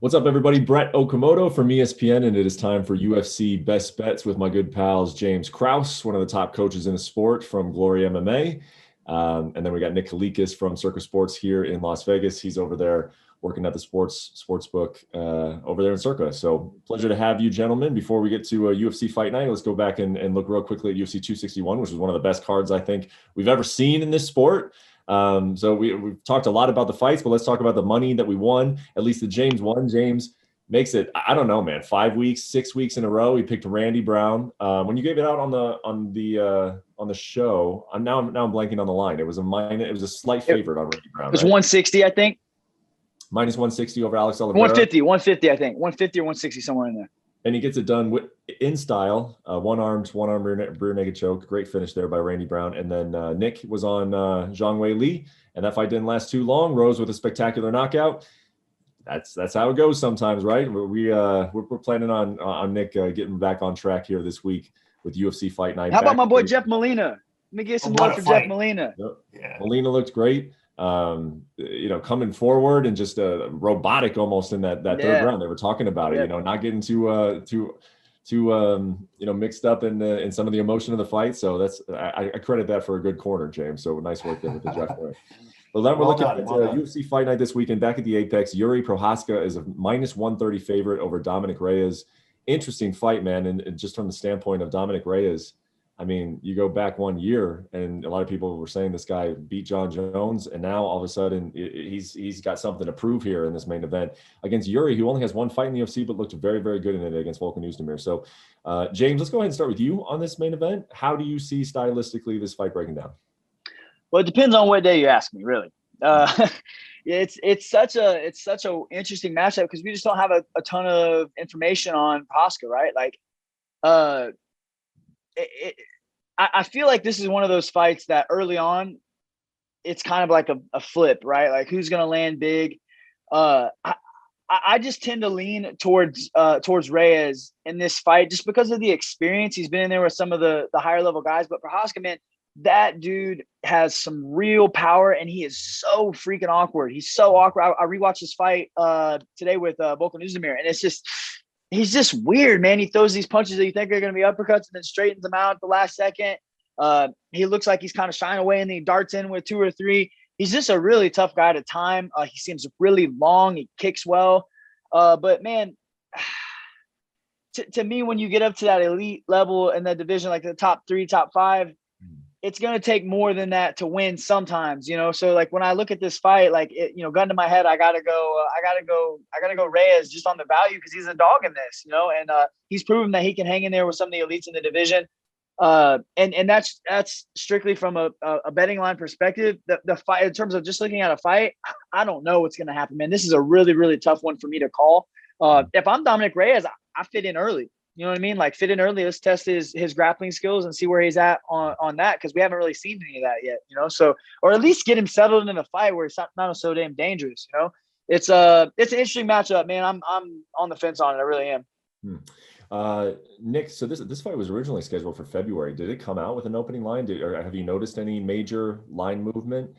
What's up, everybody? Brett Okamoto from ESPN, and it is time for UFC Best Bets with my good pals James Krause, one of the top coaches in the sport from Glory MMA. And then we got Nick Kalikas from Circus Sports here in Las Vegas. He's over there working at the sports book over there in Circa. So pleasure to have you, gentlemen. Before we get to UFC Fight Night, let's go back and look real quickly at UFC 261, which is one of the best cards I think we've ever seen in this sport. So we've talked a lot about the fights, but let's talk about the money that we won. At least the James won. James makes it, I don't know, man, 5 weeks, 6 weeks in a row. He picked Randy Brown. When you gave it out on the show, I'm blanking on the line. It was a slight favorite on Randy Brown. It was 160, I think. Minus 160 over Alex Oliveira. 150, I think. 150 or 160, somewhere in there. And he gets it done in style, one arm rear naked choke. Great finish there by Randy Brown. And then Nick was on Zhang Wei Li, and that fight didn't last too long. Rose with a spectacular knockout. That's how it goes sometimes, right? We're planning on Nick getting back on track here this week with UFC Fight Night. How about my boy Jeff Molina? Let me get some love for Jeff Molina. Yeah. Molina looked great. Coming forward and just robotic almost in that third round. They were talking about it, not getting too mixed up in some of the emotion of the fight. So I credit that for a good corner, James. So nice work there with the Jeff there. But then we're looking at UFC Fight Night this weekend back at the Apex. Jiri Prochazka is a minus 130 favorite over Dominick Reyes. Interesting fight, man. And just from the standpoint of Dominick Reyes, I mean, you go back 1 year and a lot of people were saying this guy beat John Jones, and now all of a sudden he's got something to prove here in this main event against Jiri, who only has one fight in the UFC but looked very, very good in it against Volkan Oezdemir. So, James, let's go ahead and start with you on this main event. How do you see stylistically this fight breaking down? Well, it depends on what day you ask me, really. It's such a interesting matchup because we just don't have a ton of information on Prochazka, right? Like, I feel like this is one of those fights that early on, it's kind of like a flip, right? Like who's going to land big? I just tend to lean towards Reyes in this fight just because of the experience. He's been in there with some of the higher level guys, but Prochazka, man, that dude has some real power and he is so freaking awkward. He's so awkward. I rewatched this fight today with Volkan Oezdemir, and it's just, he's just weird, man. He throws these punches that you think are going to be uppercuts and then straightens them out at the last second. He looks like he's kind of shying away and then he darts in with 2 or 3. He's just a really tough guy to time. He seems really long. He kicks well. But, man, to me, when you get up to that elite level in that division, like the top 3, top 5, it's going to take more than that to win sometimes, So like when I look at this fight, like gun to my head, I gotta go Reyes just on the value because he's a dog in this, and he's proven that he can hang in there with some of the elites in the division. And that's strictly from a betting line perspective. The fight, in terms of just looking at a fight, I don't know what's going to happen, man. This is a really, really tough one for me to call. If I'm Dominick Reyes, I fit in early. You know what I mean? Like fit in early. Let's test his grappling skills and see where he's at on that, because we haven't really seen any of that yet. So or at least get him settled in a fight where it's not so damn dangerous. It's an interesting matchup, man. I'm on the fence on it. I really am. Nick, so this fight was originally scheduled for February. Did it come out with an opening line? Or have you noticed any major line movement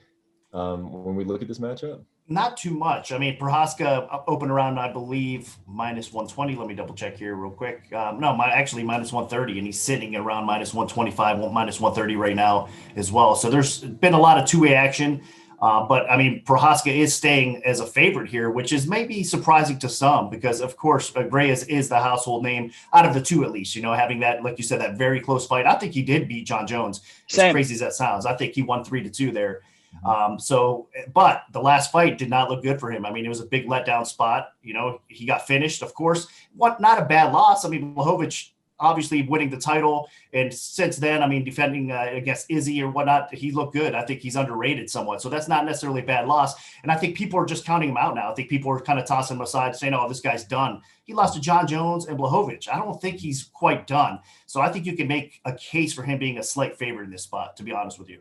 when we look at this matchup? Not too much. I mean, Prochazka opened around, I believe, minus 120. Let me double check here real quick. Actually minus 130, and he's sitting around minus 125, minus 130 right now as well. So there's been a lot of two-way action. But, I mean, Prochazka is staying as a favorite here, which is maybe surprising to some because, of course, Reyes is the household name out of the two at least, having that, like you said, that very close fight. I think he did beat John Jones, as crazy as that sounds. I think he won 3-2 there. But the last fight did not look good for him. I mean, it was a big letdown spot. He got finished, of course. Not a bad loss. I mean, Blachowicz obviously winning the title. And since then, I mean, defending against Izzy or whatnot, he looked good. I think he's underrated somewhat. So that's not necessarily a bad loss. And I think people are just counting him out now. I think people are kind of tossing him aside saying, oh, this guy's done. He lost to John Jones and Blachowicz. I don't think he's quite done. So I think you can make a case for him being a slight favorite in this spot, to be honest with you.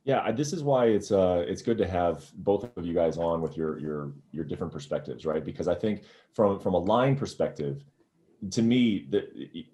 Yeah, this is why it's good to have both of you guys on with your different perspectives, right? Because I think from a line perspective, to me,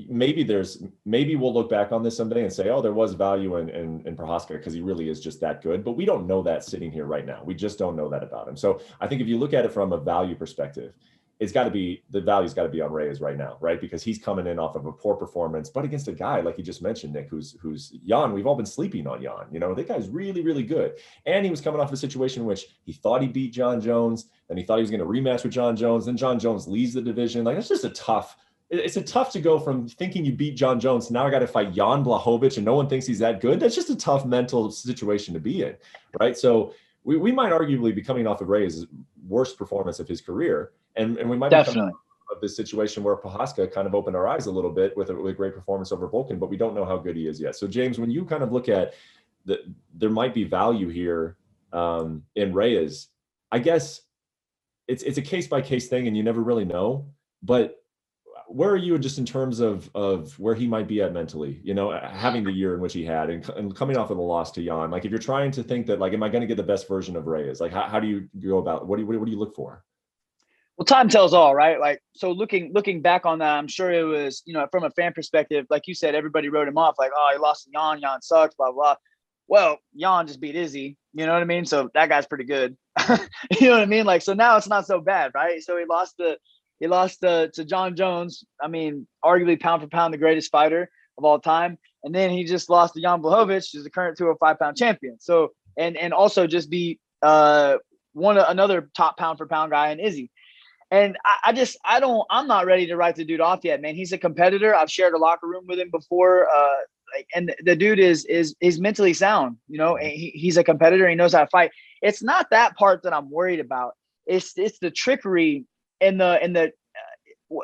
maybe we'll look back on this someday and say, oh, there was value in Prochazka because he really is just that good. But we don't know that sitting here right now. We just don't know that about him. So I think if you look at it from a value perspective, it's got to be, the value's got to be on Reyes right now, right? Because he's coming in off of a poor performance, but against a guy like you just mentioned, Nick, who's Jan. We've all been sleeping on Jan. You know, that guy's really, really good, and he was coming off a situation in which he thought he beat John Jones, and he thought he was going to rematch with John Jones. Then John Jones leaves the division. Like, it's just a tough. It's a tough to go from thinking you beat John Jones to now I got to fight Jan Blachowicz and no one thinks he's that good. That's just a tough mental situation to be in, right? So we might arguably be coming off of Reyes' worst performance of his career, and we might be coming of this situation where Prochazka kind of opened our eyes a little bit with a great performance over Volkan, but we don't know how good he is yet. So James, when you kind of look at there might be value here in Reyes, I guess it's a case by case thing, and you never really know. But where are you just in terms of where he might be at mentally? You know, having the year in which he had and coming off of a loss to Jan. Like, if you're trying to think that, like, am I going to get the best version of Reyes? Like, how do you go about? What do you look for? Well, time tells all, right? Like, so looking back on that, I'm sure it was, you know, from a fan perspective, like you said, everybody wrote him off like, oh, he lost to Jan sucks, blah, blah. Well, Jan just beat Izzy, you know what I mean? So that guy's pretty good. You know what I mean? Like, so now it's not so bad, right? So he lost to John Jones. I mean, arguably pound for pound, the greatest fighter of all time. And then he just lost to Jan Blachowicz, who's the current 205-pound champion. So, and also just beat another top pound for pound guy in Izzy. And I'm not ready to write the dude off yet, man. He's a competitor. I've shared a locker room with him before. And the dude is mentally sound, you know, and he's a competitor. He knows how to fight. It's not that part that I'm worried about. It's the trickery and the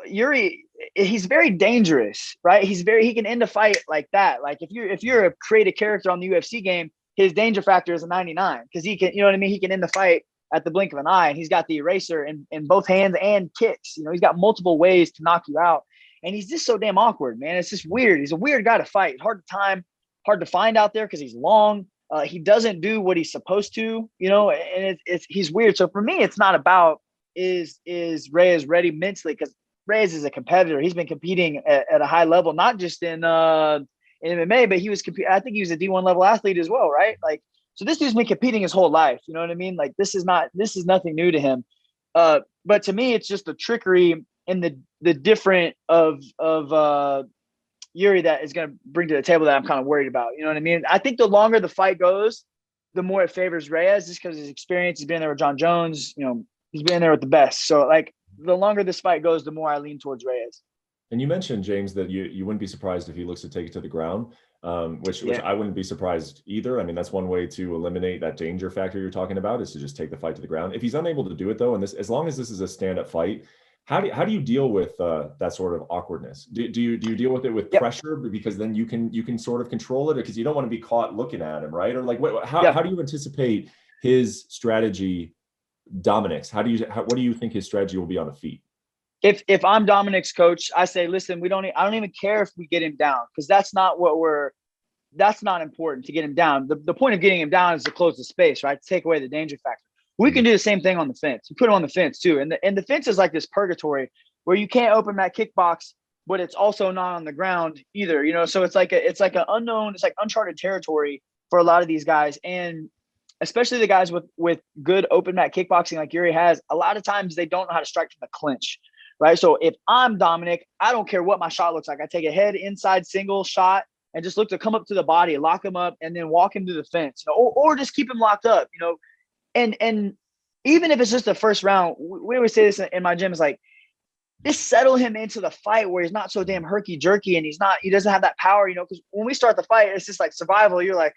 Jiri. He's very dangerous, right? He can end a fight like that. Like, if you're a creative character on the UFC game, his danger factor is a 99 because he can, you know what I mean? He can end the fight at the blink of an eye, and he's got the eraser in both hands and kicks. You know, he's got multiple ways to knock you out, and he's just so damn awkward, man. It's just weird. He's a weird guy to fight. Hard to find out there because he's long. He doesn't do what he's supposed to, you know, and he's weird. So for me, it's not about is Reyes ready mentally, because Reyes is a competitor. He's been competing at a high level, not just in MMA, but I think he was a D1 level athlete as well, right? Like, so this dude's been competing his whole life. You know what I mean? Like, this is nothing new to him. But to me, it's just the trickery and the different of Jiri that is going to bring to the table that I'm kind of worried about. You know what I mean? I think the longer the fight goes, the more it favors Reyes, just because his experience. He's been there with John Jones. You know, he's been there with the best. So, like, the longer this fight goes, the more I lean towards Reyes. And you mentioned, James, that you wouldn't be surprised if he looks to take it to the ground, which I wouldn't be surprised either. I mean, that's one way to eliminate that danger factor you're talking about, is to just take the fight to the ground. If he's unable to do it, though, and as long as this is a stand-up fight, how do you deal with that sort of awkwardness? Do you deal with it with pressure, because then you can sort of control it, because you don't want to be caught looking at him, right? Or like, how do you anticipate his strategy, Dominick's? What do you think his strategy will be on the feet? If I'm Dominick's coach, I say, listen, I don't even care if we get him down, because that's not important to get him down. The point of getting him down is to close the space, right? To take away the danger factor. We can do the same thing on the fence. You put him on the fence too. And the fence is like this purgatory where you can't open that kickbox, but it's also not on the ground either, you know? So it's like an unknown, it's like uncharted territory for a lot of these guys. And especially the guys with good open mat kickboxing like Jiri has, a lot of times they don't know how to strike from the clinch. Right. So if I'm Dominick, I don't care what my shot looks like. I take a head inside single shot and just look to come up to the body, lock him up, and then walk him to the fence, you know, or just keep him locked up, you know. And even if it's just the first round, we always say this in my gym, is like, just settle him into the fight where he's not so damn herky jerky and he doesn't have that power, you know, because when we start the fight, it's just like survival. You're like,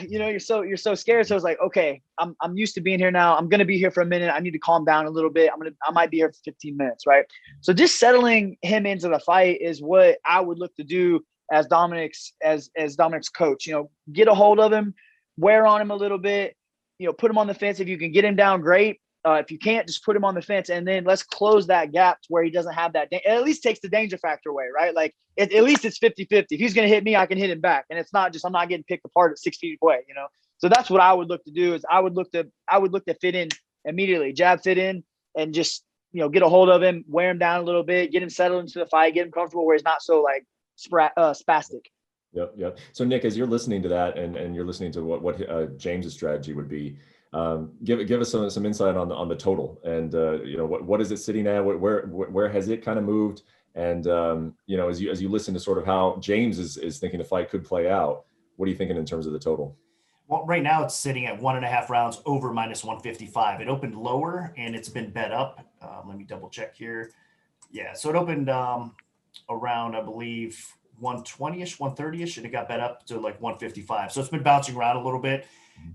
you know, you're so scared. So it's like, okay, I'm used to being here now. I'm going to be here for a minute. I need to calm down a little bit. I might be here for 15 minutes. Right. So just settling him into the fight is what I would look to do as Dominick's coach. You know, get a hold of him, wear on him a little bit, you know, put him on the fence. If you can get him down, great. If you can't, just put him on the fence, and then let's close that gap to where he doesn't have that. It at least takes the danger factor away, right? Like, at least it's 50-50. If he's going to hit me, I can hit him back. And it's not just, I'm not getting picked apart at 6 feet away, you know? So that's what I would look to do, is I would look to fit in immediately, jab fit in, and just, you know, get a hold of him, wear him down a little bit, get him settled into the fight, get him comfortable where he's not so like spastic. Yep. So Nick, as you're listening to that and you're listening to what James's strategy would be, Give us some insight on the total, and what is it sitting at? Where has it kind of moved? And as you listen to sort of how James is thinking the fight could play out, what are you thinking in terms of the total? Well, right now it's sitting at 1.5 rounds over -155. It opened lower and it's been bet up. Let me double check here. Yeah, so it opened around, I believe, 120-ish, 130-ish, and it got bet up to like 155. So it's been bouncing around a little bit.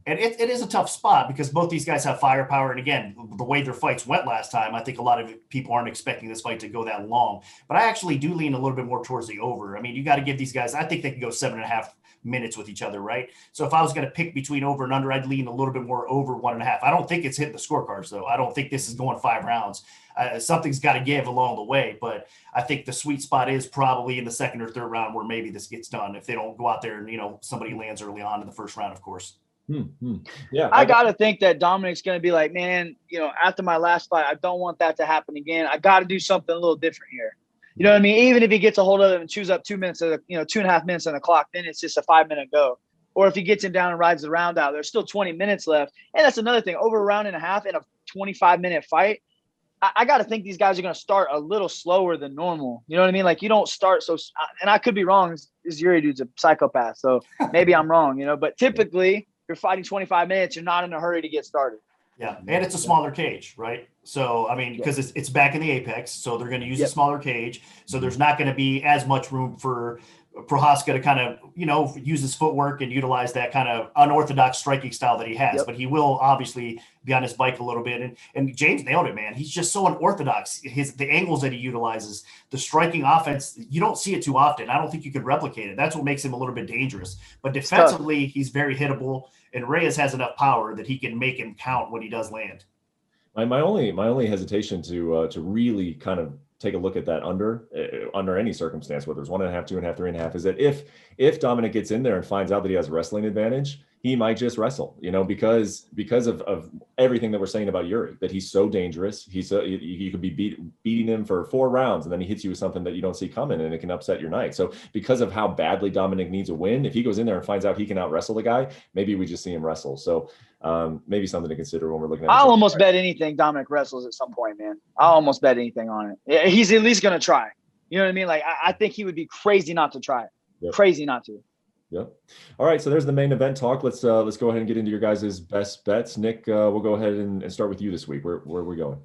And it is a tough spot because both these guys have firepower. And again, the way their fights went last time, I think a lot of people aren't expecting this fight to go that long. But I actually do lean a little bit more towards the over. I mean, you got to give these guys, I think they can go 7.5 minutes with each other, right? So if I was going to pick between over and under, I'd lean a little bit more over 1.5. I don't think it's hitting the scorecards, though. I don't think this is going 5 rounds. Something's got to give along the way, but I think the sweet spot is probably in the second or third round where maybe this gets done if they don't go out there and, somebody lands early on in the first round, of course. Yeah, I got to think that Dominick's going to be like, man, after my last fight, I don't want that to happen again. I got to do something a little different here. You know what I mean? Even if he gets a hold of it and chews up 2 minutes, 2.5 minutes on the clock, then it's just a 5-minute go. Or if he gets him down and rides the round out, there's still 20 minutes left. And that's another thing. Over a round and a half in a 25-minute fight, I got to think these guys are going to start a little slower than normal. You know what I mean? Like, you don't start so – and I could be wrong. This Jiri dude's a psychopath, so maybe I'm wrong, But typically, you're fighting 25 minutes. You're not in a hurry to get started. Yeah, and it's a smaller cage, right? So, I mean, because it's back in the apex, so they're going to use a smaller cage. So there's not going to be as much room for Prochazka to kind of, use his footwork and utilize that kind of unorthodox striking style that he has. But he will obviously be on his bike a little bit. And James nailed it, man. He's just so unorthodox. The angles that he utilizes, the striking offense, you don't see it too often. I don't think you could replicate it. That's what makes him a little bit dangerous. But defensively, he's very hittable. And Reyes has enough power that he can make him count when he does land. My only hesitation to really kind of take a look at that under any circumstance, whether it's 1.5, 2.5, 3.5, is that if Dominick gets in there and finds out that he has a wrestling advantage, he might just wrestle, because of everything that we're saying about Jiri, that he's so dangerous. You could be beating him for 4 rounds, and then he hits you with something that you don't see coming, and it can upset your night. So because of how badly Dominick needs a win, if he goes in there and finds out he can out wrestle the guy, maybe we just see him wrestle. So maybe something to consider when we're looking at. I'll almost bet anything Dominick wrestles at some point, man. I'll almost bet anything on it. He's at least going to try. You know what I mean? Like, I think he would be crazy not to try it. Yep. Crazy not to. Yep. All right. So there's the main event talk. Let's go ahead and get into your guys' best bets. Nick, we'll go ahead and start with you this week. Where are we going?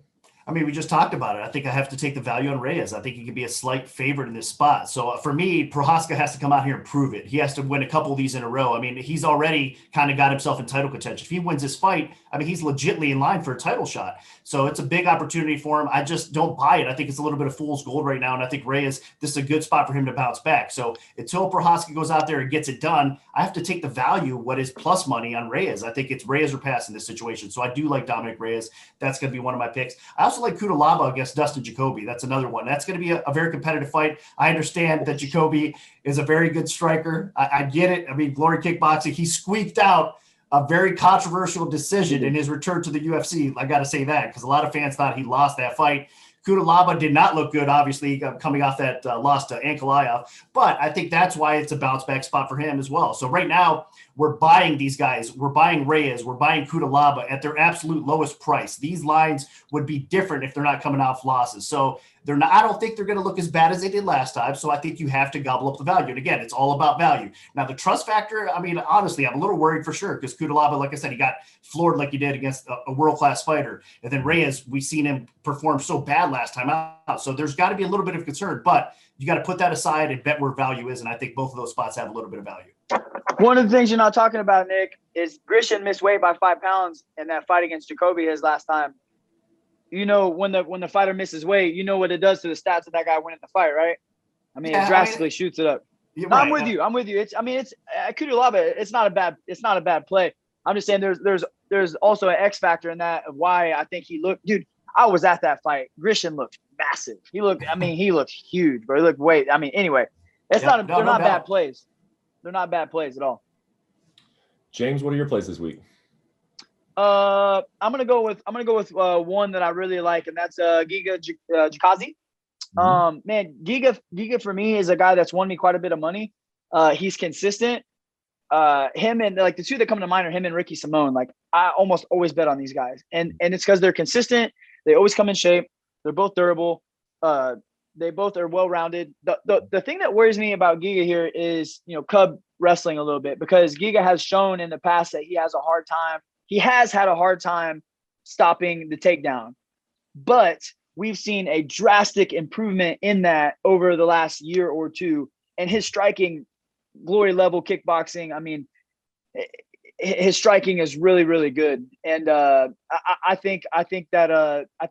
I mean, we just talked about it. I think I have to take the value on Reyes. I think he could be a slight favorite in this spot. So for me, Prochazka has to come out here and prove it. He has to win a couple of these in a row. I mean, he's already kind of got himself in title contention. If he wins this fight, I mean, he's legitimately in line for a title shot. So it's a big opportunity for him. I just don't buy it. I think it's a little bit of fool's gold right now. And I think Reyes, this is a good spot for him to bounce back. So until Prochazka goes out there and gets it done, I have to take the value, what is plus money on Reyes. I think it's Reyes or pass in this situation. So I do like Dominick Reyes. That's going to be one of my picks. I also like Kudalaba against Dustin Jacoby. That's another one. That's going to be a very competitive fight. I understand that Jacoby is a very good striker. I get it. I mean, Glory Kickboxing, he squeaked out a very controversial decision in his return to the UFC. I got to say that because a lot of fans thought he lost that fight. Kudalaba did not look good, obviously, coming off that loss to Ankalaev. But I think that's why it's a bounce-back spot for him as well. So right now, we're buying these guys. We're buying Reyes. We're buying Kudalaba at their absolute lowest price. These lines would be different if they're not coming off losses. So they're not. I don't think they're going to look as bad as they did last time. So I think you have to gobble up the value. And again, it's all about value. Now, the trust factor, I mean, honestly, I'm a little worried for sure because Kudalaba, like I said, he got floored like he did against a world-class fighter. And then Reyes, we've seen him perform so bad last time out. So there's got to be a little bit of concern. But you got to put that aside and bet where value is. And I think both of those spots have a little bit of value. One of the things you're not talking about, Nick, is Grishin missed weight by 5 pounds in that fight against Jacoby his last time. You know, when the fighter misses weight, you know what it does to the stats of that guy winning the fight, right? I mean, it drastically shoots it up. No, right. I'm with you. It's Kudalaba. It's not a bad play. I'm just saying there's also an X factor in that of why I think he looked. Dude, I was at that fight. Grishin looked massive. He looked huge, but he looked weight. I mean, anyway, they're not bad plays. They're not bad plays at all. James, what are your plays this week? I'm gonna go with one that I really like, and that's Giga Jikazi. Man, Giga for me is a guy that's won me quite a bit of money. He's consistent. him and like the two that come to mind are him and Ricky Simone. Like I almost always bet on these guys, and it's because they're consistent. They always come in shape. They're both durable. They both are well-rounded. The thing that worries me about Giga here is, Cub wrestling a little bit, because Giga has shown in the past that he has had a hard time stopping the takedown. But we've seen a drastic improvement in that over the last year or two. And his striking, glory level kickboxing, I mean, his striking is really, really good. And I think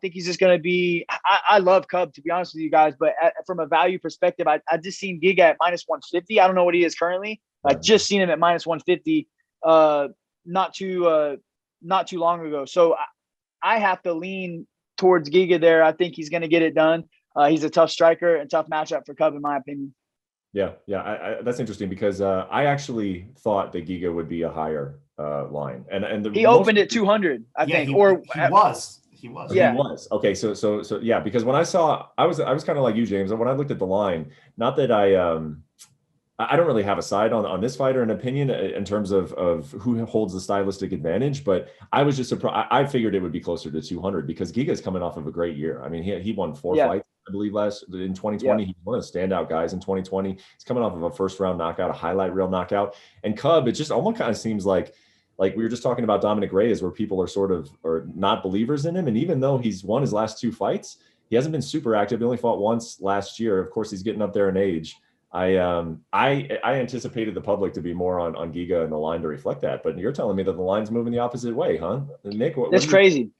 he's just going to be, I love Cub, to be honest with you guys, but from a value perspective, I just seen Giga at minus 150. I don't know what he is currently. I just seen him at minus 150 not too long ago. So I have to lean towards Giga there. I think he's going to get it done. He's a tough striker and tough matchup for Cub, in my opinion. Yeah. That's interesting, because I actually thought that Giga would be a higher line, and he opened at 200, I think, he was. Yeah. He was. Okay. So yeah, because when I was kind of like you, James, and when I looked at the line, not that I don't really have a side on this fighter, an opinion in terms of who holds the stylistic advantage, but I was just surprised. I figured it would be closer to 200, because Giga is coming off of a great year. I mean, he won 4 fights, I believe, in 2020. Yeah. He's one of the standout guys in 2020. He's coming off of a first round knockout, a highlight reel knockout. And Cub, it just almost kind of seems like we were just talking about Dominick Reyes, where people are sort of not believers in him. And even though he's won his last 2 fights, he hasn't been super active. He only fought once last year. Of course, he's getting up there in age. I anticipated the public to be more on Giga and the line to reflect that, but you're telling me that the line's moving the opposite way, huh? Nick, that's crazy.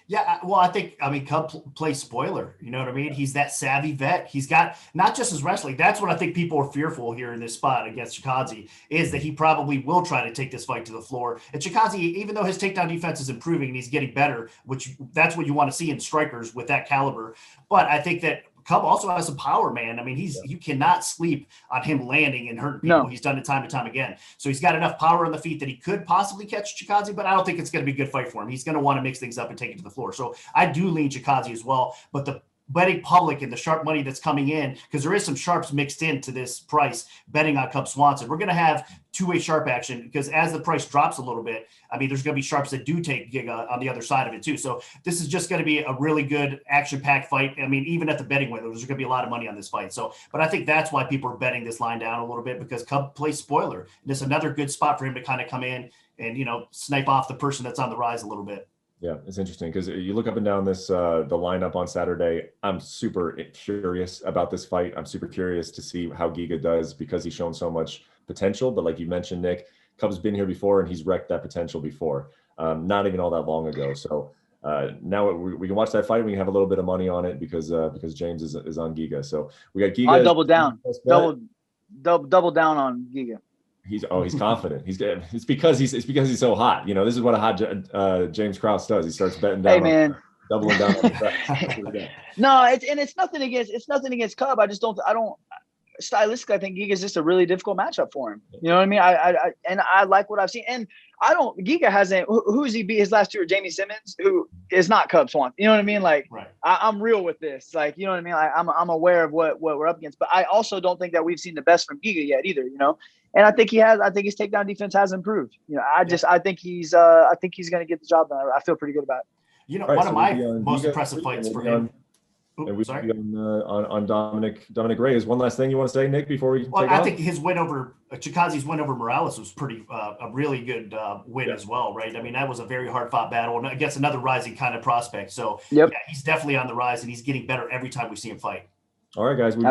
Yeah, well, I mean, Cub plays spoiler. You know what I mean? He's that savvy vet. He's got not just his wrestling. That's what I think people are fearful here in this spot against Chikaze, is that he probably will try to take this fight to the floor. And Chikaze, even though his takedown defense is improving and he's getting better, which that's what you want to see in strikers with that caliber. But I think that Cub also has some power, man. I mean, you cannot sleep on him landing and hurting people. No. He's done it time and time again. So he's got enough power on the feet that he could possibly catch Chikaze, but I don't think it's going to be a good fight for him. He's going to want to mix things up and take it to the floor. So I do lean Chikaze as well, but the betting public and the sharp money that's coming in, because there is some sharps mixed into this price betting on Cub Swanson. We're going to have two-way sharp action, because as the price drops a little bit, I mean, there's going to be sharps that do take Giga on the other side of it too. So this is just going to be a really good action-packed fight. I mean, even at the betting window, there's going to be a lot of money on this fight. So, but I think that's why people are betting this line down a little bit, because Cub plays spoiler. And it's another good spot for him to kind of come in and, snipe off the person that's on the rise a little bit. Yeah, it's interesting, because you look up and down this the lineup on Saturday. I'm super curious about this fight. I'm super curious to see how Giga does, because he's shown so much potential. But like you mentioned, Nick, Cub's been here before, and he's wrecked that potential before, not even all that long ago. So now we can watch that fight. We can have a little bit of money on it, because James is on Giga. So we got Giga. I double down, double down on Giga. He's confident. It's because he's so hot. This is what a hot James Krause does. He starts betting down. Hey man, doubling down on the bet. No, it's nothing against Cub. I don't stylistically, I think Giga is just a really difficult matchup for him. You know what I mean? I like what I've seen. And Giga hasn't, who's he beat his last 2? Jamie Simmons, who is not Cub Swanson. You know what I mean? Like, right. I'm real with this. Like, you know what I mean? I'm aware of what we're up against, but I also don't think that we've seen the best from Giga yet either, And I think his takedown defense has improved. I think he's going to get the job done. I feel pretty good about it. Right, one of my most impressive fights for him. And we be on Dominick Reyes. One last thing you want to say, Nick, before we take off? I think his win over Chikaze's win over Morales was pretty a really good win as well, right? I mean, that was a very hard fought battle against another rising kind of prospect. So yeah, he's definitely on the rise, and he's getting better every time we see him fight. All right, guys, we've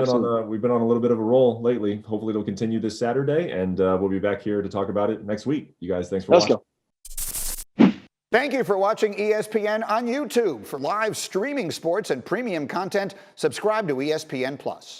been on a little bit of a roll lately. Hopefully, it'll continue this Saturday, and we'll be back here to talk about it next week. You guys, thanks for watching. Go. Thank you for watching ESPN on YouTube. For live streaming sports and premium content, subscribe to ESPN+.